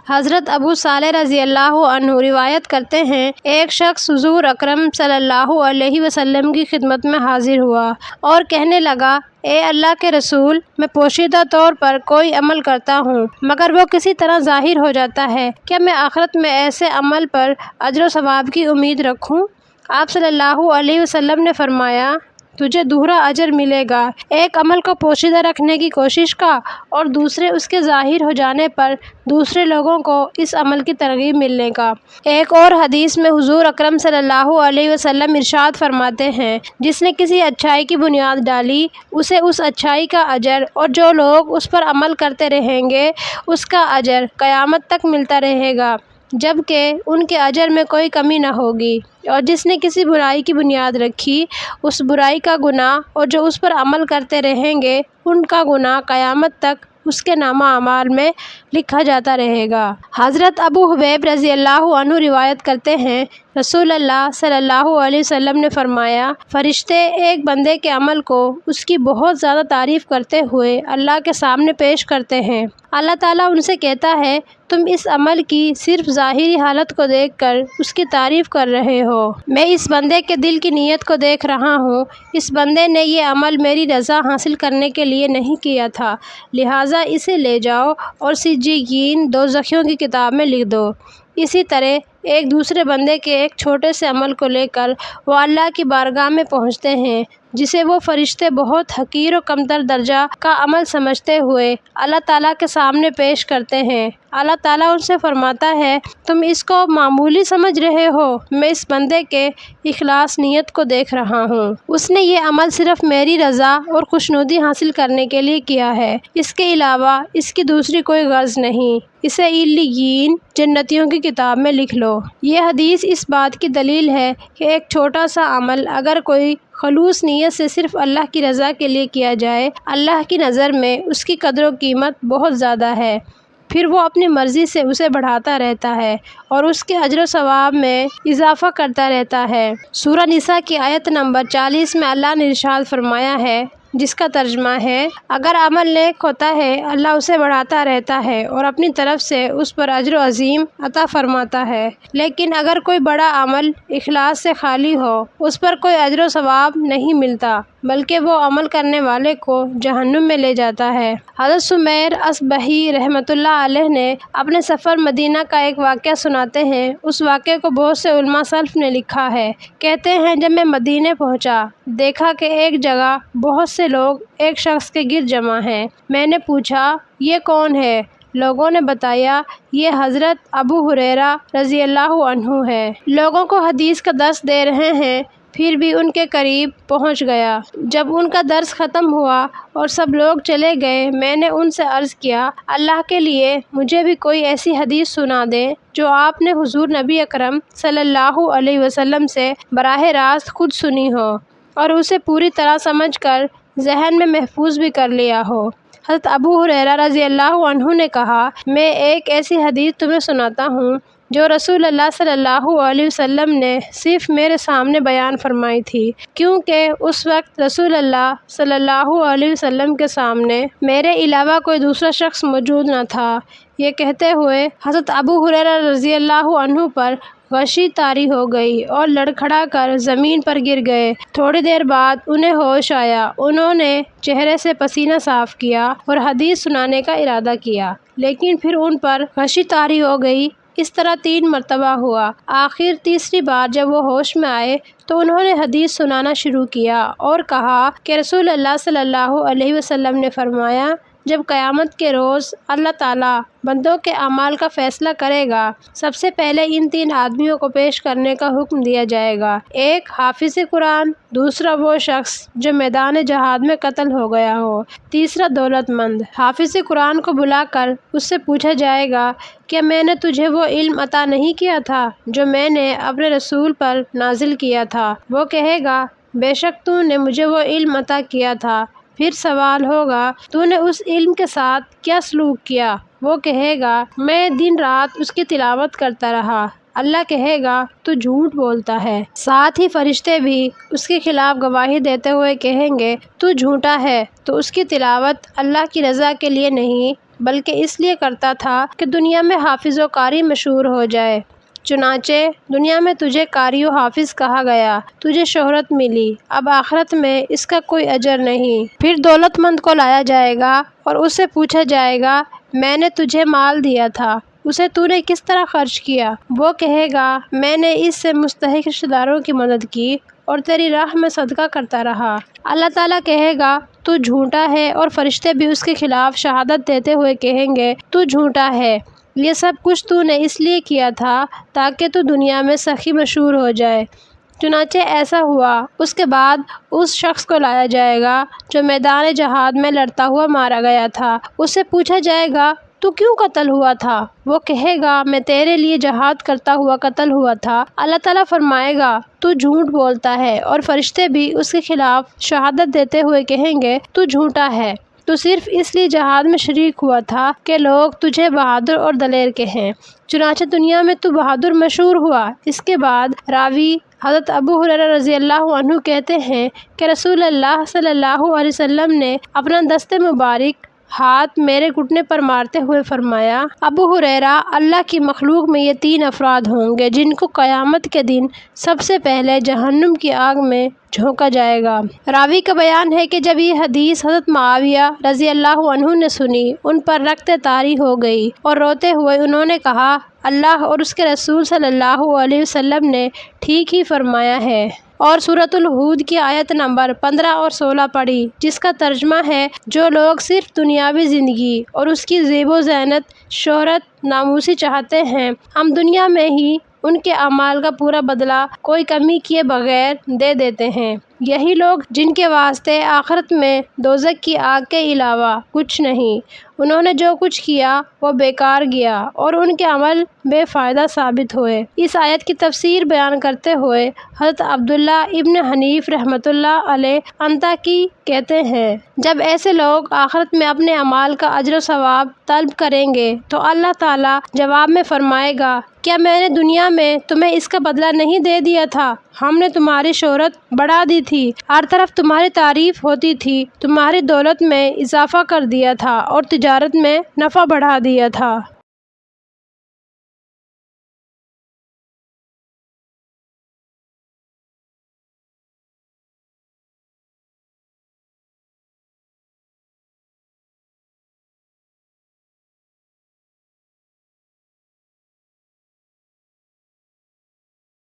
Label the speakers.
Speaker 1: حضرت ابو صالح رضی اللہ عنہ روایت کرتے ہیں، ایک شخص حضور اکرم صلی اللہ علیہ وسلم کی خدمت میں حاضر ہوا اور کہنے لگا، اے اللہ کے رسول، میں پوشیدہ طور پر کوئی عمل کرتا ہوں مگر وہ کسی طرح ظاہر ہو جاتا ہے، کیا میں آخرت میں ایسے عمل پر اجر و ثواب کی امید رکھوں؟ آپ صلی اللہ علیہ وسلم نے فرمایا، تجھے دوہرا اجر ملے گا، ایک عمل کو پوشیدہ رکھنے کی کوشش کا اور دوسرے اس کے ظاہر ہو جانے پر دوسرے لوگوں کو اس عمل کی ترغیب ملنے کا۔ ایک اور حدیث میں حضور اکرم صلی اللہ علیہ وسلم ارشاد فرماتے ہیں، جس نے کسی اچھائی کی بنیاد ڈالی اسے اس اچھائی کا اجر اور جو لوگ اس پر عمل کرتے رہیں گے اس کا اجر قیامت تک ملتا رہے گا، جبکہ ان کے اجر میں کوئی کمی نہ ہوگی، اور جس نے کسی برائی کی بنیاد رکھی اس برائی کا گناہ اور جو اس پر عمل کرتے رہیں گے ان کا گناہ قیامت تک اس کے نامہ اعمال میں لکھا جاتا رہے گا۔ حضرت ابو حبیب رضی اللہ عنہ روایت کرتے ہیں، رسول اللہ صلی اللہ علیہ وسلم نے فرمایا، فرشتے ایک بندے کے عمل کو اس کی بہت زیادہ تعریف کرتے ہوئے اللہ کے سامنے پیش کرتے ہیں۔ اللہ تعالیٰ ان سے کہتا ہے، تم اس عمل کی صرف ظاہری حالت کو دیکھ کر اس کی تعریف کر رہے ہو، میں اس بندے کے دل کی نیت کو دیکھ رہا ہوں، اس بندے نے یہ عمل میری رضا حاصل کرنے کے لیے نہیں کیا تھا، لہٰذا اسے لے جاؤ اور سجیین دوزخیوں کی کتاب میں لکھ دو۔ اسی طرح ایک دوسرے بندے کے ایک چھوٹے سے عمل کو لے کر وہ اللہ کی بارگاہ میں پہنچتے ہیں، جسے وہ فرشتے بہت حقیر و کمتر درجہ کا عمل سمجھتے ہوئے اللہ تعالیٰ کے سامنے پیش کرتے ہیں۔ اللہ تعالیٰ ان سے فرماتا ہے، تم اس کو معمولی سمجھ رہے ہو، میں اس بندے کے اخلاص نیت کو دیکھ رہا ہوں، اس نے یہ عمل صرف میری رضا اور خوشنودی حاصل کرنے کے لیے کیا ہے، اس کے علاوہ اس کی دوسری کوئی غرض نہیں، اسے علیین جنتیوں کی کتاب میں لکھ لو۔ یہ حدیث اس بات کی دلیل ہے کہ ایک چھوٹا سا عمل اگر کوئی خلوص نیت سے صرف اللہ کی رضا کے لیے کیا جائے، اللہ کی نظر میں اس کی قدر و قیمت بہت زیادہ ہے، پھر وہ اپنی مرضی سے اسے بڑھاتا رہتا ہے اور اس کے اجر و ثواب میں اضافہ کرتا رہتا ہے۔ سورہ نساء کی آیت نمبر 40 میں اللہ نے ارشاد فرمایا ہے، جس کا ترجمہ ہے، اگر عمل نیک ہوتا ہے اللہ اسے بڑھاتا رہتا ہے اور اپنی طرف سے اس پر اجر عظیم عطا فرماتا ہے، لیکن اگر کوئی بڑا عمل اخلاص سے خالی ہو اس پر کوئی اجر و ثواب نہیں ملتا بلکہ وہ عمل کرنے والے کو جہنم میں لے جاتا ہے۔ حضرت سمیر اصبہی رحمۃ اللہ علیہ نے اپنے سفر مدینہ کا ایک واقعہ سناتے ہیں، اس واقعے کو بہت سے علماء سلف نے لکھا ہے۔ کہتے ہیں، جب میں مدینے پہنچا دیکھا کہ ایک جگہ بہت سے لوگ ایک شخص کے گرد جمع ہیں، میں نے پوچھا یہ کون ہے؟ لوگوں نے بتایا یہ حضرت ابو ہریرہ رضی اللہ عنہ ہے، لوگوں کو حدیث کا درس دے رہے ہیں۔ پھر بھی ان کے قریب پہنچ گیا، جب ان کا درس ختم ہوا اور سب لوگ چلے گئے میں نے ان سے عرض کیا، اللہ کے لیے مجھے بھی کوئی ایسی حدیث سنا دیں جو آپ نے حضور نبی اکرم صلی اللہ علیہ وسلم سے براہ راست خود سنی ہو اور اسے پوری طرح سمجھ کر ذہن میں محفوظ بھی کر لیا ہو۔ حضرت ابو ہریرہ رضی اللہ عنہ نے کہا، میں ایک ایسی حدیث تمہیں سناتا ہوں جو رسول اللہ صلی اللہ علیہ وسلم نے صرف میرے سامنے بیان فرمائی تھی، کیونکہ اس وقت رسول اللہ صلی اللہ علیہ وسلم کے سامنے میرے علاوہ کوئی دوسرا شخص موجود نہ تھا۔ یہ کہتے ہوئے حضرت ابو ہریرہ رضی اللہ عنہ پر غشی طاری ہو گئی اور لڑکھڑا کر زمین پر گر گئے۔ تھوڑی دیر بعد انہیں ہوش آیا، انہوں نے چہرے سے پسینہ صاف کیا اور حدیث سنانے کا ارادہ کیا، لیکن پھر ان پر غشی طاری ہو گئی۔ اس طرح 3 مرتبہ ہوا۔ آخر تیسری بار جب وہ ہوش میں آئے تو انہوں نے حدیث سنانا شروع کیا اور کہا کہ رسول اللہ صلی اللہ علیہ وسلم نے فرمایا، جب قیامت کے روز اللہ تعالیٰ بندوں کے اعمال کا فیصلہ کرے گا، سب سے پہلے ان 3 آدمیوں کو پیش کرنے کا حکم دیا جائے گا، ایک حافظ قرآن، دوسرا وہ شخص جو میدان جہاد میں قتل ہو گیا ہو، تیسرا دولت مند۔ حافظ قرآن کو بلا کر اس سے پوچھا جائے گا، کیا میں نے تجھے وہ علم عطا نہیں کیا تھا جو میں نے اپنے رسول پر نازل کیا تھا؟ وہ کہے گا، بے شک تو نے مجھے وہ علم عطا کیا تھا۔ پھر سوال ہوگا، تو نے اس علم کے ساتھ کیا سلوک کیا؟ وہ کہے گا، میں دن رات اس کی تلاوت کرتا رہا۔ اللہ کہے گا، تو جھوٹ بولتا ہے۔ ساتھ ہی فرشتے بھی اس کے خلاف گواہی دیتے ہوئے کہیں گے، تو جھوٹا ہے، تو اس کی تلاوت اللہ کی رضا کے لیے نہیں بلکہ اس لیے کرتا تھا کہ دنیا میں حافظ و قاری مشہور ہو جائے۔ چنانچہ دنیا میں تجھے قاری و حافظ کہا گیا، تجھے شہرت ملی، اب آخرت میں اس کا کوئی اجر نہیں۔ پھر دولت مند کو لایا جائے گا اور اس سے پوچھا جائے گا، میں نے تجھے مال دیا تھا، اسے تو نے کس طرح خرچ کیا؟ وہ کہے گا، میں نے اس سے مستحق رشتہ داروں کی مدد کی اور تیری راہ میں صدقہ کرتا رہا۔ اللہ تعالیٰ کہے گا، تو جھوٹا ہے، اور فرشتے بھی اس کے خلاف شہادت دیتے ہوئے کہیں گے، تو جھوٹا ہے، یہ سب کچھ تو نے اس لیے کیا تھا تاکہ تو دنیا میں سخی مشہور ہو جائے۔ چنانچہ ایسا ہوا۔ اس کے بعد اس شخص کو لایا جائے گا جو میدان جہاد میں لڑتا ہوا مارا گیا تھا۔ اس سے پوچھا جائے گا، تو کیوں قتل ہوا تھا؟ وہ کہے گا، میں تیرے لیے جہاد کرتا ہوا قتل ہوا تھا۔ اللہ تعالیٰ فرمائے گا، تو جھوٹ بولتا ہے، اور فرشتے بھی اس کے خلاف شہادت دیتے ہوئے کہیں گے، تو جھوٹا ہے، تو صرف اس لیے جہاد میں شریک ہوا تھا کہ لوگ تجھے بہادر اور دلیر کہیں۔ چنانچہ دنیا میں تو بہادر مشہور ہوا۔ اس کے بعد راوی حضرت ابو ہریرہ رضی اللہ عنہ کہتے ہیں کہ رسول اللہ صلی اللہ علیہ وسلم نے اپنا دست مبارک ہاتھ میرے گھٹنے پر مارتے ہوئے فرمایا، ابو ہریرہ، اللہ کی مخلوق میں یہ 3 افراد ہوں گے جن کو قیامت کے دن سب سے پہلے جہنم کی آگ میں جھونکا جائے گا۔ راوی کا بیان ہے کہ جب یہ حدیث حضرت معاویہ رضی اللہ عنہ نے سنی، ان پر رگت طاری ہو گئی اور روتے ہوئے انہوں نے کہا، اللہ اور اس کے رسول صلی اللہ علیہ وسلم نے ٹھیک ہی فرمایا ہے، اور سورۃ الہود کی آیت نمبر 15 اور 16 پڑھی، جس کا ترجمہ ہے، جو لوگ صرف دنیاوی زندگی اور اس کی زیب و زینت، شہرت، ناموسی چاہتے ہیں، ہم دنیا میں ہی ان کے اعمال کا پورا بدلہ کوئی کمی کیے بغیر دے دیتے ہیں۔ یہی لوگ جن کے واسطے آخرت میں دوزخ کی آگ کے علاوہ کچھ نہیں، انہوں نے جو کچھ کیا وہ بیکار گیا اور ان کے عمل بے فائدہ ثابت ہوئے۔ اس آیت کی تفسیر بیان کرتے ہوئے حضرت عبداللہ ابن حنیف رحمۃ اللہ علیہ عنتاکی کہتے ہیں، جب ایسے لوگ آخرت میں اپنے اعمال کا اجر و ثواب طلب کریں گے تو اللہ تعالیٰ جواب میں فرمائے گا، کیا میں نے دنیا میں تمہیں اس کا بدلہ نہیں دے دیا تھا؟ ہم نے تمہاری شہرت بڑھا دی تھی، ہر طرف تمہاری تعریف ہوتی تھی، تمہاری دولت میں اضافہ کر دیا تھا اور تجارت میں نفع بڑھا دیا تھا۔